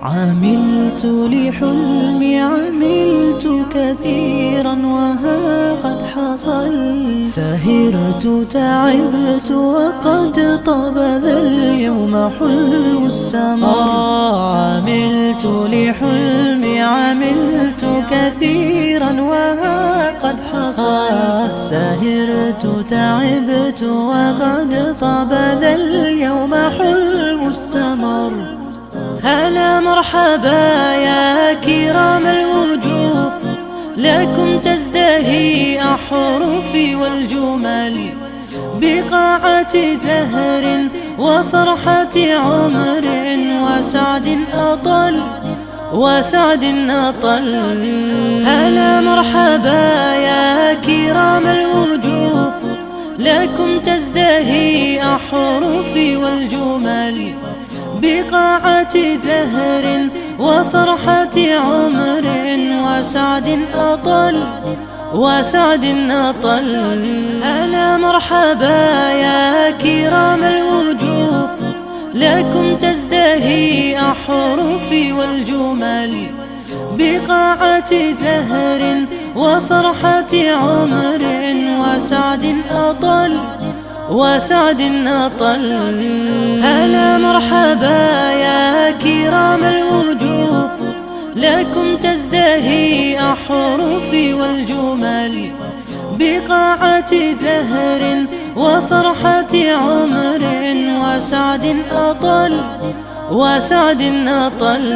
عملت لحلمي عملت كثيرا وها قد حصل، سهرت تعبت وقد طاب ذا اليوم حلو السمر. عملت لحلمي عملت كثيرا وها قد حصل، سهرت تعبت وقد طاب ذا اليوم حلو السمر. هلا مرحبا يا كرام الوجوه، لكم تزدهي أحرفي والجمل، بقاعة زهر وفرحة عمر وسعد أطل. هلا مرحبا يا كرام الوجوه، لكم تزدهي أحرفي والجمل، بقاعة زهر وفرحة عمر وسعد أطل. هلا مرحبا يا كرام الوجوه، لكم تزدهي أحرفي والجمل، بقاعة زهر وفرحة عمر وسعد أطل. هلا مرحبا يا كرام الوجوه، لكم تزدهي أحرفي والجمل، بقاعة زهر وفرحة عمر وسعد أطل.